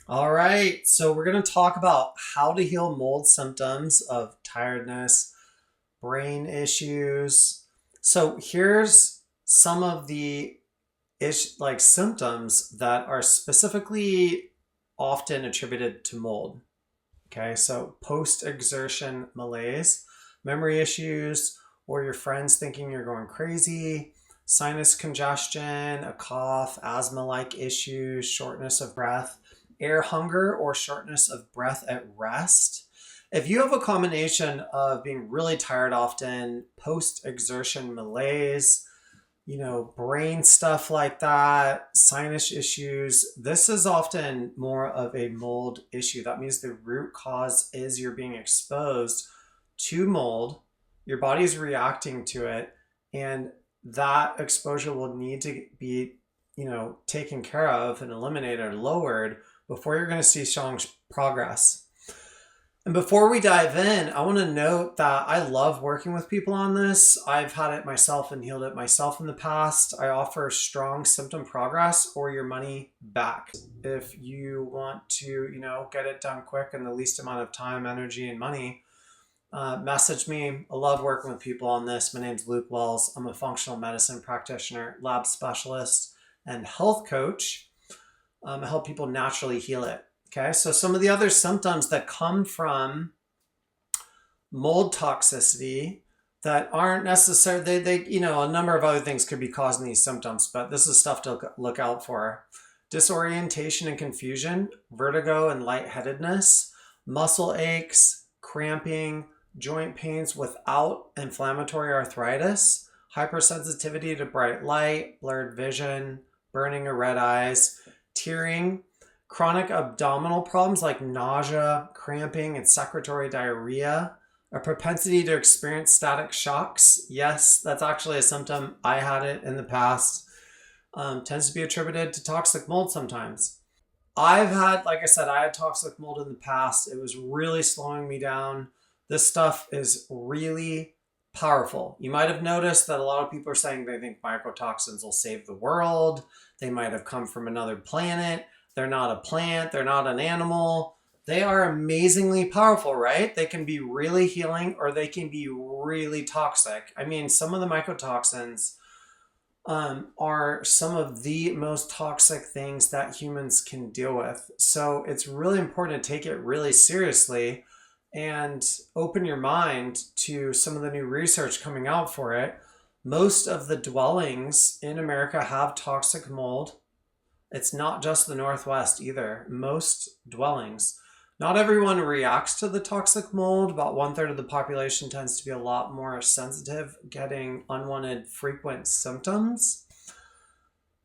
All right, so we're going to talk about how to heal mold symptoms of tiredness, brain issues. So here's some of the symptoms that are specifically often attributed to mold. Okay, so post-exertion malaise, memory issues, or your friends thinking you're going crazy, sinus congestion, a cough, asthma-like issues, shortness of breath, air hunger, or shortness of breath at rest. If you have a combination of being really tired often, post-exertion malaise, brain stuff like that, sinus issues. This is often more of a mold issue. That means the root cause is you're being exposed to mold, your body's reacting to it, and that exposure will need to be, taken care of and eliminated or lowered before you're going to see strong progress. And before we dive in, I want to note that I love working with people on this. I've had it myself and healed it myself in the past. I offer strong symptom progress or your money back. If you want to, get it done quick in the least amount of time, energy, and money, message me. I love working with people on this. My name's Luke Wells. I'm a functional medicine practitioner, lab specialist, and health coach. I help people naturally heal it. Okay, so some of the other symptoms that come from mold toxicity that aren't necessarily, a number of other things could be causing these symptoms, but this is stuff to look out for. Disorientation and confusion, vertigo and lightheadedness, muscle aches, cramping, joint pains without inflammatory arthritis, hypersensitivity to bright light, blurred vision, burning or red eyes, tearing, chronic abdominal problems like nausea, cramping, and secretory diarrhea, a propensity to experience static shocks. Yes, that's actually a symptom. I had it in the past. Tends to be attributed to toxic mold sometimes. Like I said, I had toxic mold in the past. It was really slowing me down. This stuff is really powerful. You might have noticed that a lot of people are saying they think mycotoxins will save the world. They might have come from another planet. They're not a plant. They're not an animal. They are amazingly powerful, right? They can be really healing or they can be really toxic. I mean, some of the mycotoxins are some of the most toxic things that humans can deal with. So it's really important to take it really seriously and open your mind to some of the new research coming out for it. Most of the dwellings in America have toxic mold. It's not just the Northwest either. Most dwellings. Not everyone reacts to the toxic mold. About 1/3 of the population tends to be a lot more sensitive, getting unwanted frequent symptoms.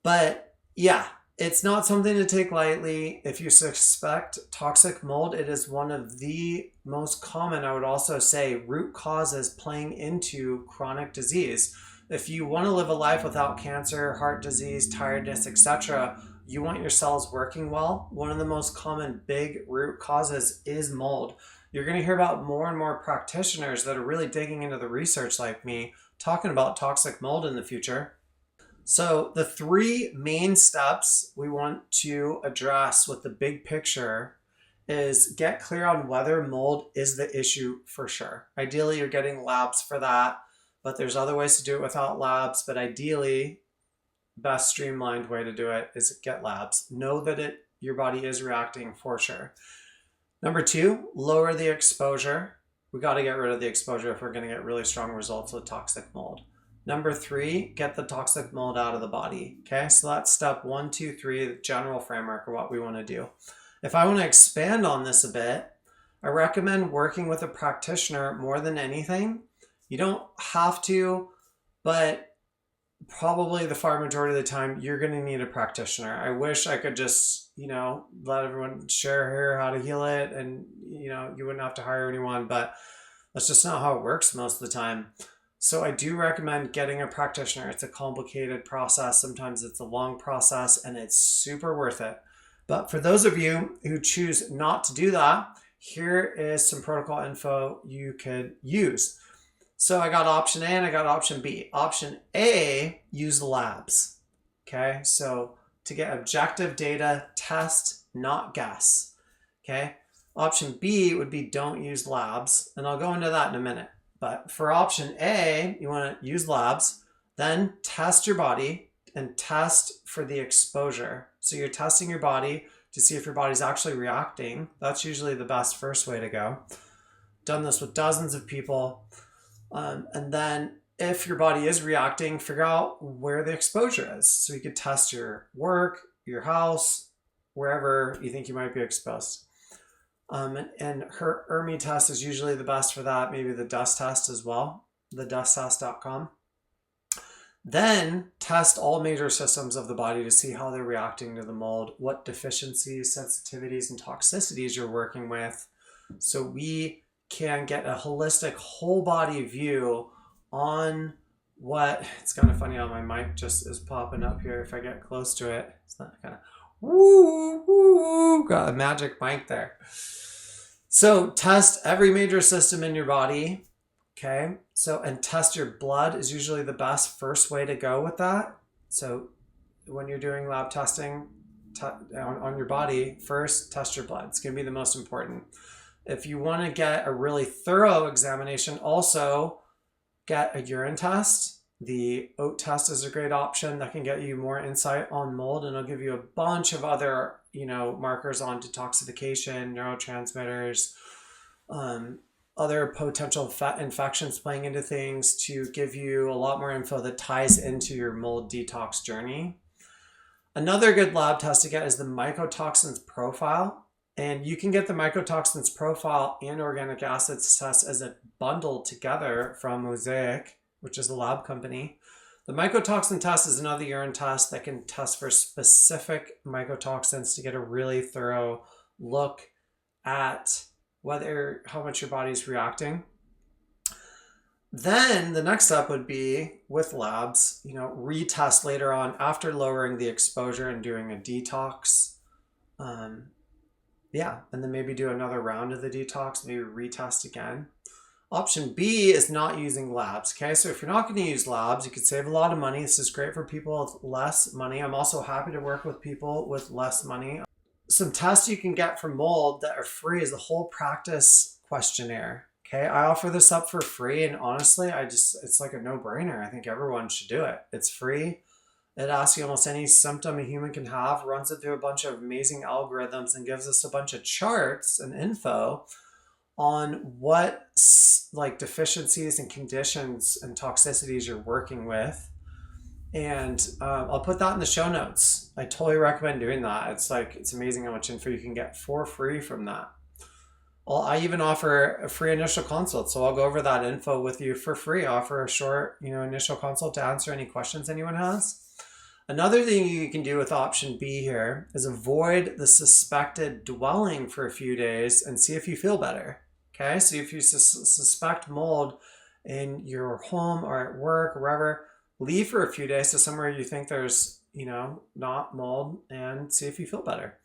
But yeah, it's not something to take lightly. If you suspect toxic mold, it is one of the most common, I would also say, root causes playing into chronic disease. If you want to live a life without cancer, heart disease, tiredness, etc., you want your cells working well, one of the most common big root causes is mold. You're going to hear about more and more practitioners that are really digging into the research like me, talking about toxic mold in the future. So the three main steps we want to address with the big picture is get clear on whether mold is the issue for sure. Ideally, you're getting labs for that, but there's other ways to do it without labs. But ideally, best streamlined way to do it is get labs. Know that your body is reacting for sure. Number two, lower the exposure. We got to get rid of the exposure if we're going to get really strong results with toxic mold. Number three, get the toxic mold out of the body. Okay, so that's step 1, 2, 3, the general framework of what we want to do. If I want to expand on this a bit, I recommend working with a practitioner more than anything. You don't have to, but probably the far majority of the time, you're going to need a practitioner. I wish I could just, let everyone share here how to heal it and, you wouldn't have to hire anyone, but that's just not how it works most of the time. So I do recommend getting a practitioner. It's a complicated process. Sometimes it's a long process and it's super worth it. But for those of you who choose not to do that, here is some protocol info you could use. So I got option A and I got option B. Option A, use labs. Okay, so to get objective data, test not guess. Okay. Option B would be don't use labs. And I'll go into that in a minute. But for option A, you want to use labs, then test your body and test for the exposure. So you're testing your body to see if your body's actually reacting. That's usually the best first way to go. Done this with dozens of people. And then if your body is reacting, figure out where the exposure is. So you could test your work, your house, wherever you think you might be exposed. And her ERMI test is usually the best for that. Maybe the dust test as well, thedusttest.com. Then test all major systems of the body to see how they're reacting to the mold, what deficiencies, sensitivities, and toxicities you're working with. So we can get a holistic whole body view on what, it's kind of funny how my mic just is popping up here. If I get close to it, it's not kind of, woo, woo, got a magic mic there. So test every major system in your body. Okay. So, and test your blood is usually the best first way to go with that. So when you're doing lab testing on your body, first test your blood. It's going to be the most important. If you want to get a really thorough examination, also get a urine test. The oat test is a great option that can get you more insight on mold, and it'll give you a bunch of other, markers on detoxification, neurotransmitters, other potential infections playing into things to give you a lot more info that ties into your mold detox journey. Another good lab test to get is the mycotoxins profile. And you can get the mycotoxins profile and organic acids test as a bundle together from Mosaic, which is a lab company. The mycotoxin test is another urine test that can test for specific mycotoxins to get a really thorough look at how much your body's reacting. Then the next step would be with labs, retest later on after lowering the exposure and doing a detox. And then maybe do another round of the detox, maybe retest again. Option B is not using labs. Okay, so if you're not going to use labs, you could save a lot of money. This is great for people with less money. I'm also happy to work with people with less money. Some tests you can get for mold that are free is the whole practice questionnaire. Okay, I offer this up for free, and honestly, it's like a no-brainer. I think everyone should do it. It's free. It asks you almost any symptom a human can have, runs it through a bunch of amazing algorithms, and gives us a bunch of charts and info on what deficiencies and conditions and toxicities you're working with. And I'll put that in the show notes. I totally recommend doing that. It's amazing how much info you can get for free from that. I even offer a free initial consult. So I'll go over that info with you for free. I offer a short, initial consult to answer any questions anyone has. Another thing you can do with option B here is avoid the suspected dwelling for a few days and see if you feel better. Okay, so if you suspect mold in your home or at work or wherever, leave for a few days to somewhere you think there's, not mold, and see if you feel better.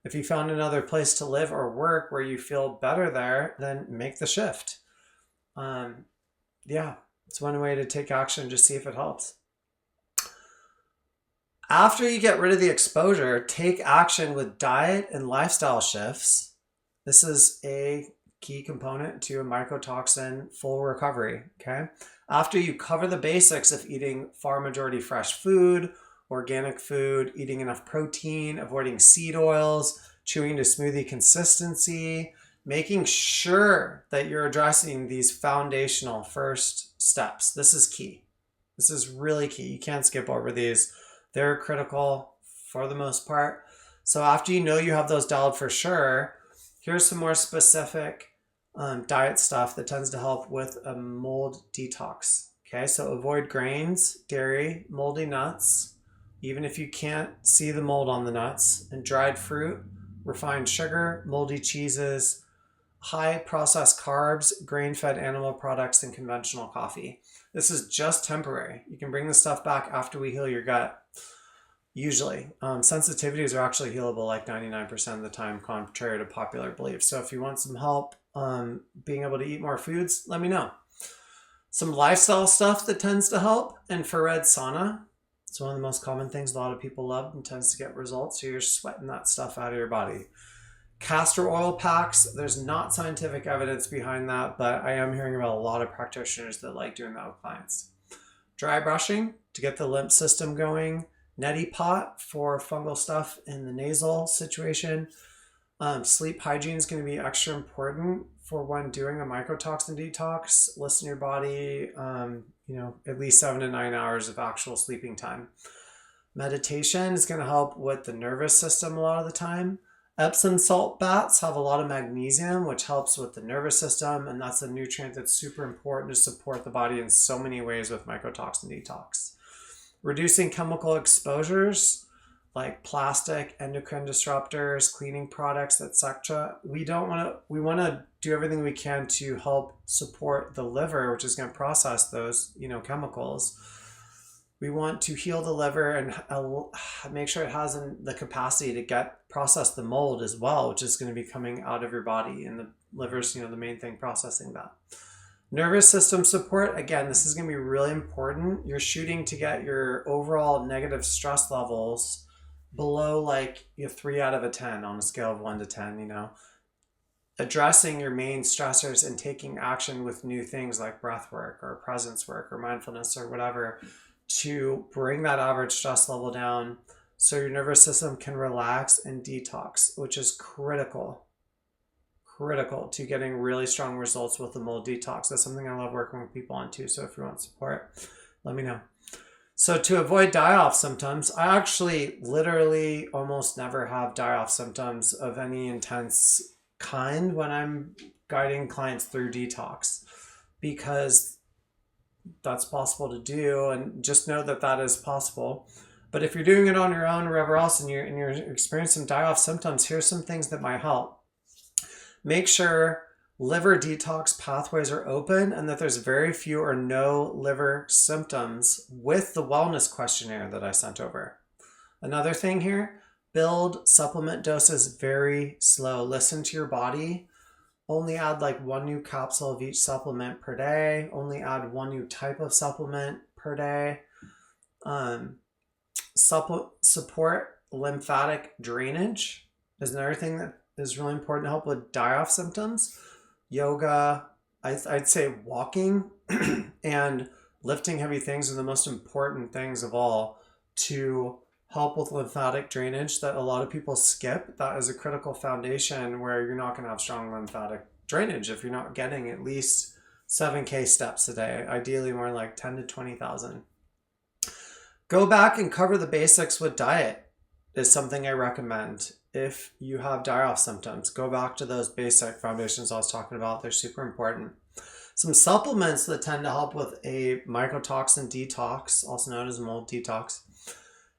If you found another place to live or work where you feel better there, then make the shift. It's one way to take action, just see if it helps. After you get rid of the exposure, take action with diet and lifestyle shifts. This is a key component to a mycotoxin full recovery, okay? After you cover the basics of eating far majority fresh food, organic food, eating enough protein, avoiding seed oils, chewing to smoothie consistency, making sure that you're addressing these foundational first steps. This is key. This is really key. You can't skip over these. They're critical for the most part. So after you have those dialed for sure, here's some more specific diet stuff that tends to help with a mold detox. Okay, so avoid grains, dairy, moldy nuts, even if you can't see the mold on the nuts, and dried fruit, refined sugar, moldy cheeses, high processed carbs, grain-fed animal products, and conventional coffee. This is just temporary. You can bring this stuff back after we heal your gut. Usually, sensitivities are actually healable like 99% of the time, contrary to popular belief. So if you want some help being able to eat more foods, let me know. Some lifestyle stuff that tends to help: infrared sauna. It's one of the most common things a lot of people love and tends to get results. So you're sweating that stuff out of your body. Castor oil packs, there's not scientific evidence behind that, but I am hearing about a lot of practitioners that like doing that with clients. Dry brushing to get the lymph system going. Neti pot for fungal stuff in the nasal situation. Sleep hygiene is going to be extra important for when doing a mycotoxin detox. Listen to your body, at least 7 to 9 hours of actual sleeping time. Meditation is going to help with the nervous system a lot of the time. Epsom salt baths have a lot of magnesium, which helps with the nervous system, and that's a nutrient that's super important to support the body in so many ways with mycotoxin detox. Reducing chemical exposures like plastic, endocrine disruptors, cleaning products, etc. We want to do everything we can to help support the liver, which is going to process those, chemicals. We want to heal the liver and make sure it has the capacity to process the mold as well, which is going to be coming out of your body, and the liver's, the main thing processing that. Nervous system support, again, this is going to be really important. You're shooting to get your overall negative stress levels below 3 out of a 10 on a scale of 1 to 10, addressing your main stressors and taking action with new things like breath work or presence work or mindfulness or whatever to bring that average stress level down so your nervous system can relax and detox, which is critical to getting really strong results with the mold detox. That's something I love working with people on too. So if you want support, let me know. So to avoid die-off symptoms, I actually literally almost never have die-off symptoms of any intense kind when I'm guiding clients through detox, because that's possible to do, and just know that is possible. But if you're doing it on your own or wherever else and you're experiencing die-off symptoms, here's some things that might help. Make sure liver detox pathways are open and that there's very few or no liver symptoms with the wellness questionnaire that I sent over. Another thing here, build supplement doses very slow. Listen to your body. Only add 1 new capsule of each supplement per day. Only add 1 new type of supplement per day. Support lymphatic drainage is another thing that is really important to help with die-off symptoms. Yoga, I'd say walking and lifting heavy things are the most important things of all to help with lymphatic drainage that a lot of people skip. That is a critical foundation where you're not going to have strong lymphatic drainage if you're not getting at least 7K steps a day, ideally more like 10 to 20,000. Go back and cover the basics with diet is something I recommend. If you have die-off symptoms, go back to those basic foundations I was talking about. They're super important. Some supplements that tend to help with a mycotoxin detox, also known as mold detox,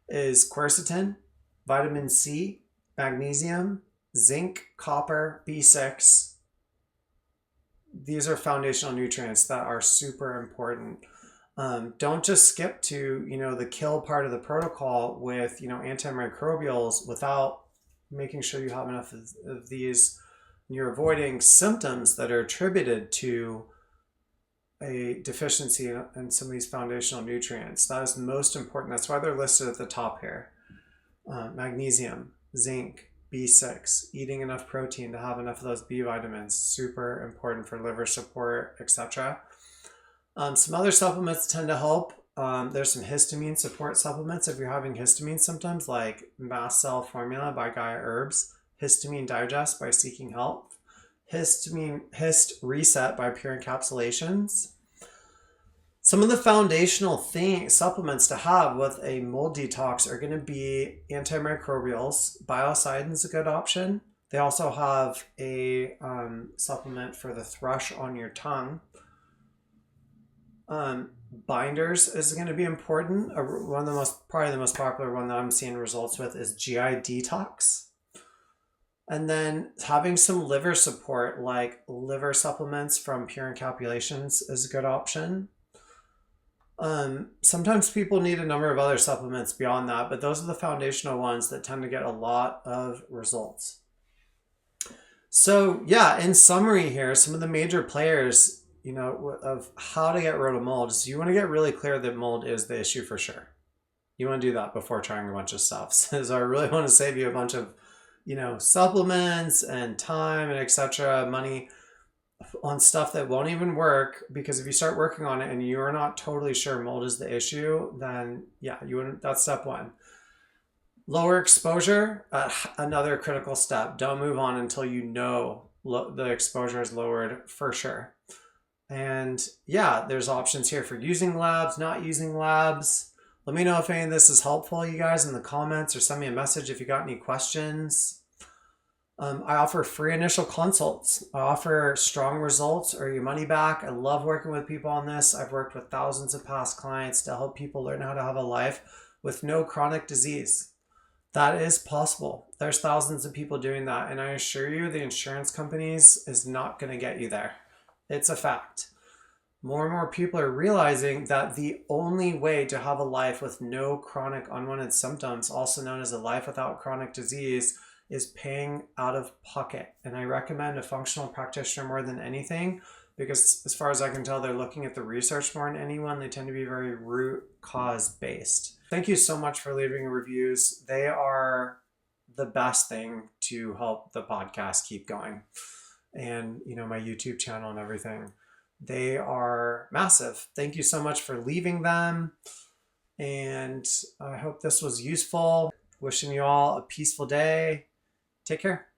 is quercetin, vitamin C, magnesium, zinc, copper, B6. These are foundational nutrients that are super important. Don't just skip to, the kill part of the protocol with, antimicrobials without making sure you have enough of these. You're avoiding symptoms that are attributed to a deficiency in some of these foundational nutrients. That is most important. That's why they're listed at the top here. Magnesium, zinc, B6, eating enough protein to have enough of those B vitamins, super important for liver support, etc. Some other supplements tend to help. There's some histamine support supplements if you're having histamine symptoms, like Mast Cell Formula by Gaia Herbs, Histamine Digest by Seeking Health, Hist Reset by Pure Encapsulations. Some of the foundational supplements to have with a mold detox are going to be antimicrobials. Biocidin is a good option. They also have a supplement for the thrush on your tongue. Binders is going to be important. Probably the most popular one that I'm seeing results with is GI Detox. And then having some liver support, like liver supplements from Pure Encapsulations, is a good option. Sometimes people need a number of other supplements beyond that, but those are the foundational ones that tend to get a lot of results. So yeah, in summary here, some of the major players, of how to get rid of mold is you want to get really clear that mold is the issue for sure. You want to do that before trying a bunch of stuff. So I really want to save you a bunch of, supplements and time and etc. money on stuff that won't even work, because if you start working on it and you're not totally sure mold is the issue, then yeah, that's step one. Lower exposure, another critical step. Don't move on until you know the exposure is lowered for sure. And yeah, there's options here for using labs, not using labs. Let me know if any of this is helpful, you guys, in the comments, or send me a message if you got any questions. I offer free initial consults. I offer strong results or your money back. I love working with people on this. I've worked with thousands of past clients to help people learn how to have a life with no chronic disease. That is possible. There's thousands of people doing that. And I assure you, the insurance companies is not going to get you there. It's a fact. More and more people are realizing that the only way to have a life with no chronic unwanted symptoms, also known as a life without chronic disease, is paying out of pocket. And I recommend a functional practitioner more than anything, because as far as I can tell, they're looking at the research more than anyone. They tend to be very root cause based. Thank you so much for leaving reviews. They are the best thing to help the podcast keep going. And, my YouTube channel and everything. They are massive. Thank you so much for leaving them. And I hope this was useful. Wishing you all a peaceful day. Take care.